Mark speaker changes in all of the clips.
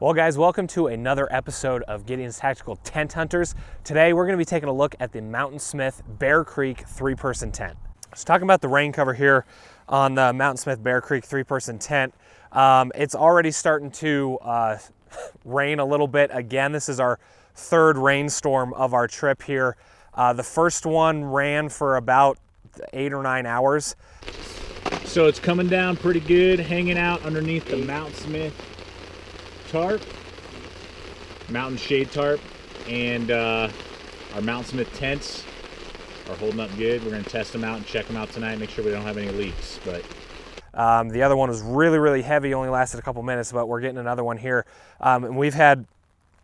Speaker 1: Well guys, welcome to another episode of Gideon's Tactical Tent Hunters. Today we're going to be taking a look at the Mountainsmith Bear Creek 3-person tent. So talking about the rain cover here on the Mountainsmith Bear Creek 3-person tent. It's already starting to rain a little bit again. This is our third rainstorm of our trip here. The first one ran for about 8 or 9 hours.
Speaker 2: So it's coming down pretty good, hanging out underneath the Mountainsmith tarp, mountain shade tarp, and our Mountainsmith tents are holding up good. We're going to test them out and check them out tonight, make sure we don't have any leaks. But
Speaker 1: the other one was really heavy, only lasted a couple minutes, but we're getting another one here. And we've had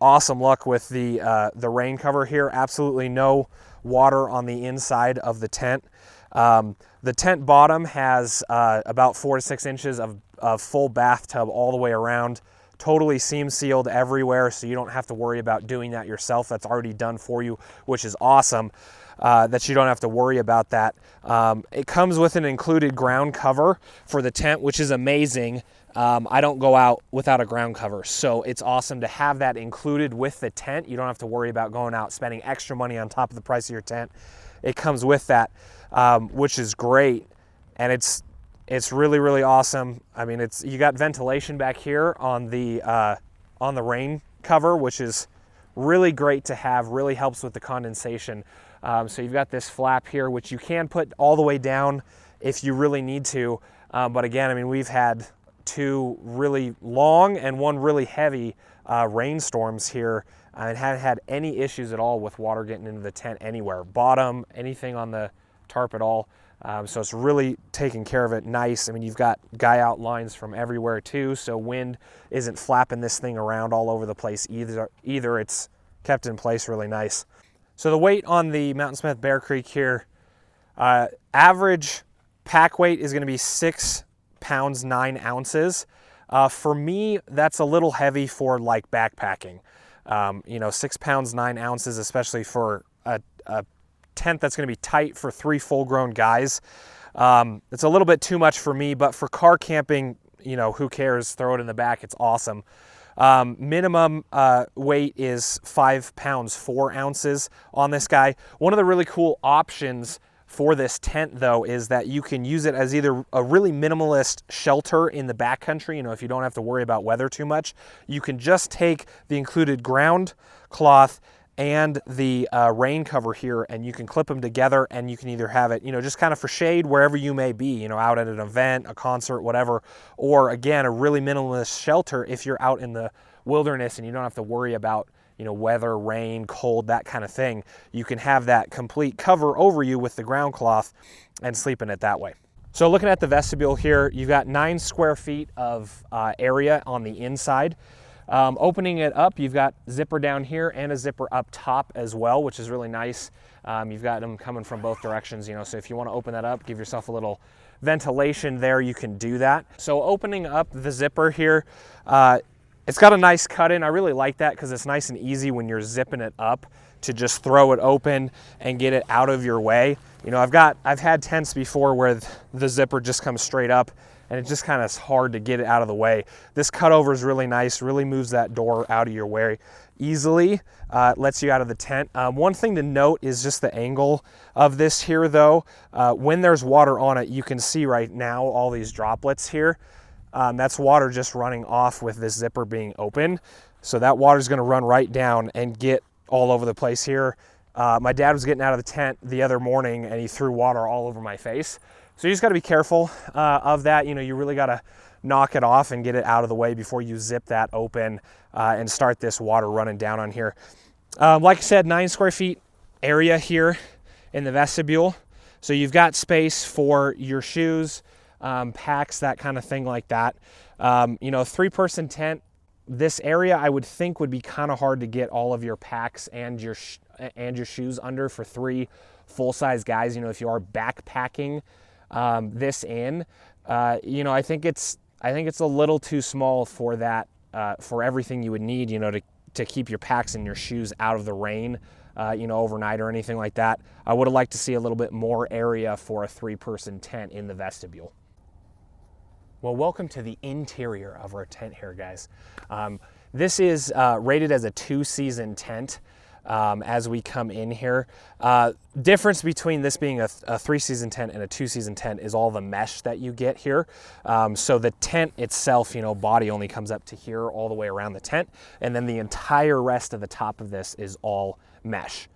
Speaker 1: awesome luck with the rain cover here. Absolutely no water on the inside of the tent. The tent bottom has about 4 to 6 inches of full bathtub all the way around. Totally seam sealed everywhere, so you don't have to worry about doing that yourself. That's already done for you, which is awesome, that you don't have to worry about that. It comes with an included ground cover for the tent, which is amazing. I don't go out without a ground cover, so it's awesome to have that included with the tent. You don't have to worry about going out spending extra money on top of the price of your tent. It comes with that, which is great, and it's really awesome. I mean, you got ventilation back here on the rain cover, which is really great to have. Really helps with the condensation. So you've got this flap here, which you can put all the way down if you really need to. But again, I mean, we've had 2 really long and 1 really heavy rainstorms here, and haven't had any issues at all with water getting into the tent anywhere, bottom, anything on the tarp at all. So it's really taking care of it nice. I mean, you've got guy out lines from everywhere too, so wind isn't flapping this thing around all over the place either. It's kept in place really nice. So the weight on the Mountainsmith Bear Creek here, average pack weight is going to be 6 pounds 9 ounces. For me, that's a little heavy for like backpacking. 6 pounds 9 ounces, especially for a tent that's going to be tight for 3 full-grown guys. It's a little bit too much for me, but for car camping, who cares? Throw it in the back. It's awesome. Minimum weight is 5 pounds 4 ounces on this guy. One of the really cool options for this tent, though, is that you can use it as either a really minimalist shelter in the backcountry. If you don't have to worry about weather too much, you can just take the included ground cloth and the rain cover here, and you can clip them together, and you can either have it, just kind of for shade wherever you may be, out at an event, a concert, whatever, or again, a really minimalist shelter if you're out in the wilderness and you don't have to worry about, weather, rain, cold, that kind of thing. You can have that complete cover over you with the ground cloth and sleep in it that way. So looking at the vestibule here, you've got 9 square feet of area on the inside. Opening it up, you've got zipper down here and a zipper up top as well, which is really nice. You've got them coming from both directions, so if you want to open that up, give yourself a little ventilation there, you can do that. So opening up the zipper here, it's got a nice cut in. I really like that because it's nice and easy when you're zipping it up to just throw it open and get it out of your way. I've had tents before where the zipper just comes straight up, and it's just kind of hard to get it out of the way. This cutover is really nice, really moves that door out of your way easily, lets you out of the tent. One thing to note is just the angle of this here, though. When there's water on it, you can see right now all these droplets here. That's water just running off with this zipper being open. So that water is going to run right down and get all over the place here. My dad was getting out of the tent the other morning, and he threw water all over my face. So you just got to be careful of that. You really got to knock it off and get it out of the way before you zip that open and start this water running down on here. Like I said, 9 square feet area here in the vestibule. So you've got space for your shoes, packs, that kind of thing like that. 3-person tent, this area I would think would be kind of hard to get all of your packs and your shoes under for 3 full-size guys. If you are backpacking this in, I think it's a little too small for that, for everything you would need, to keep your packs and your shoes out of the rain, overnight or anything like that. I would have liked to see a little bit more area for a 3-person tent in the vestibule. Well, welcome to the interior of our tent here, guys. This is rated as a 2-season tent. As we come in here. Difference between this being a 3-season tent and a 2-season tent is all the mesh that you get here. So the tent itself, body only comes up to here all the way around the tent, and then the entire rest of the top of this is all mesh.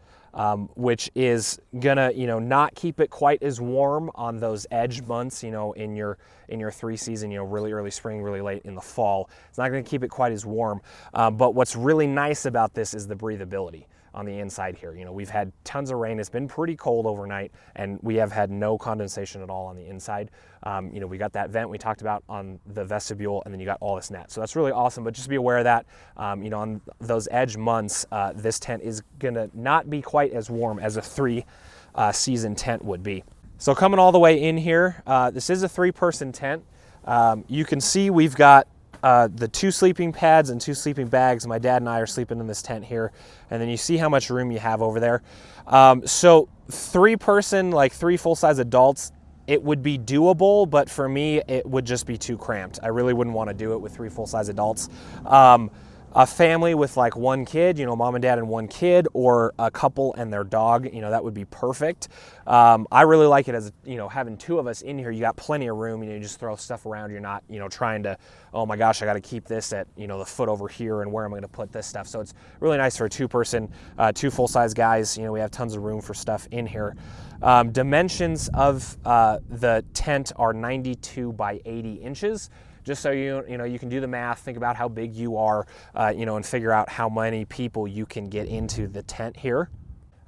Speaker 1: Which is gonna, not keep it quite as warm on those edge months, in your 3-season, really early spring, really late in the fall. It's not gonna keep it quite as warm. But what's really nice about this is the breathability on the inside here. We've had tons of rain. It's been pretty cold overnight, and we have had no condensation at all on the inside. We got that vent we talked about on the vestibule, and then you got all this net. So that's really awesome, but just be aware of that. On those edge months, this tent is gonna not be quite as warm as a 3-season tent would be. So coming all the way in here, this is a 3-person tent. You can see we've got the 2 sleeping pads and 2 sleeping bags. My dad and I are sleeping in this tent here, and then you see how much room you have over there. So 3-person, like 3 full-size adults, it would be doable, but for me, it would just be too cramped. I really wouldn't want to do it with 3 full-size adults. A family with like 1 kid, mom and dad and 1 kid, or a couple and their dog, that would be perfect. I really like it as, having 2 of us in here, you got plenty of room, you just throw stuff around. You're not, trying to, oh my gosh, I got to keep this at, the foot over here, and where am I going to put this stuff? So it's really nice for a 2-person, 2 full-size guys. We have tons of room for stuff in here. Dimensions of the tent are 92 by 80 inches. Just so you can do the math, think about how big you are, and figure out how many people you can get into the tent here.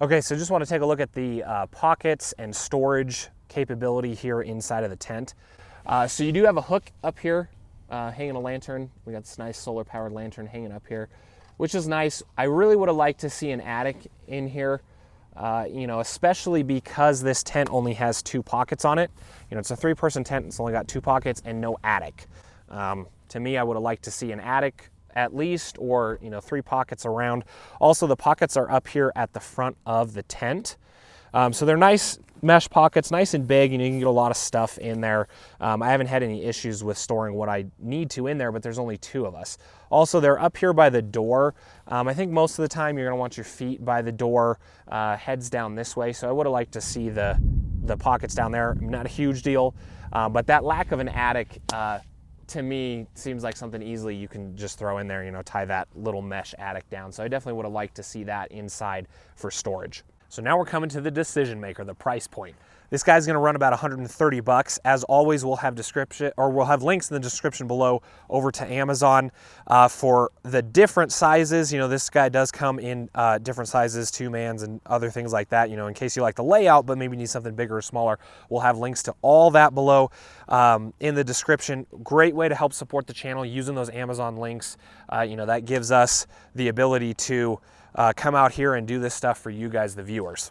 Speaker 1: Okay, so just want to take a look at the pockets and storage capability here inside of the tent. So you do have a hook up here, hanging a lantern. We got this nice solar powered lantern hanging up here, which is nice. I really would have liked to see an attic in here. Especially because this tent only has 2 pockets on it. It's a 3-person tent, it's only got 2 pockets and no attic. To me, I would have liked to see an attic at least, or 3 pockets around. Also, the pockets are up here at the front of the tent. So they're nice mesh pockets, nice and big, you can get a lot of stuff in there. I haven't had any issues with storing what I need to in there, but there's only 2 of us. Also, they're up here by the door. I think most of the time you're gonna want your feet by the door, heads down this way, so I would have liked to see the pockets down there. Not a huge deal, but that lack of an attic, to me, seems like something easily you can just throw in there, tie that little mesh attic down. So I definitely would have liked to see that inside for storage. So now we're coming to the decision maker, the price point. This guy's gonna run about 130 bucks. As always, we'll have links in the description below over to Amazon for the different sizes. This guy does come in different sizes, 2-mans and other things like that, in case you like the layout, but maybe need something bigger or smaller. We'll have links to all that below in the description. Great way to help support the channel using those Amazon links. That gives us the ability to come out here and do this stuff for you guys, the viewers.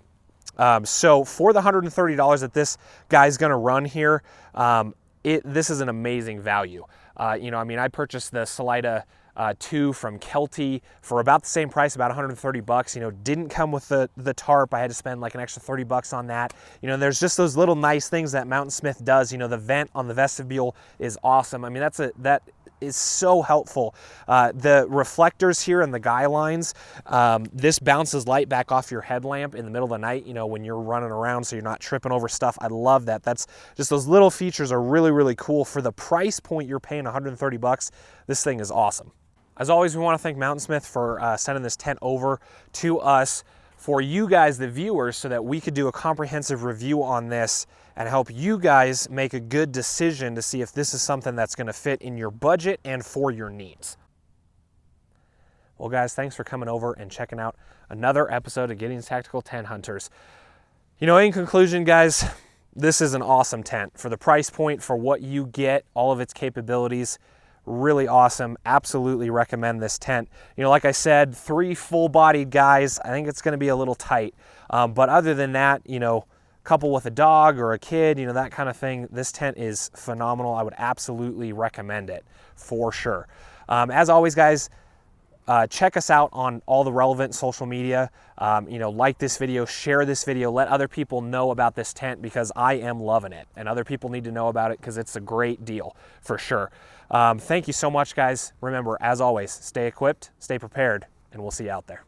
Speaker 1: So for the $130 that this guy's gonna run here, this is an amazing value. I purchased the Salida 2 from KELTY for about the same price, about 130 bucks. Didn't come with the tarp. I had to spend like an extra 30 bucks on that. There's just those little nice things that Mountainsmith does. The vent on the vestibule is awesome. That is so helpful. The reflectors here and the guy lines, this bounces light back off your headlamp in the middle of the night, when you're running around, so you're not tripping over stuff. I love that. That's just, those little features are really, really cool. For the price point you're paying, 130 bucks, this thing is awesome. As always, we want to thank Mountainsmith for sending this tent over to us for you guys, the viewers, so that we could do a comprehensive review on this and help you guys make a good decision to see if this is something that's going to fit in your budget and for your needs. Well, guys, thanks for coming over and checking out another episode of Gideon's Tactical Tent Hunters. In conclusion, guys, this is an awesome tent. For the price point, for what you get, all of its capabilities, really awesome. Absolutely recommend this tent. Like I said, 3 full-bodied guys, I think it's going to be a little tight. But other than that, couple with a dog or a kid, that kind of thing, this tent is phenomenal. I would absolutely recommend it for sure. As always, guys, check us out on all the relevant social media. You know, like this video, share this video, let other people know about this tent, because I am loving it, and other people need to know about it because it's a great deal for sure. Thank you so much, guys. Remember, as always, stay equipped, stay prepared, and we'll see you out there.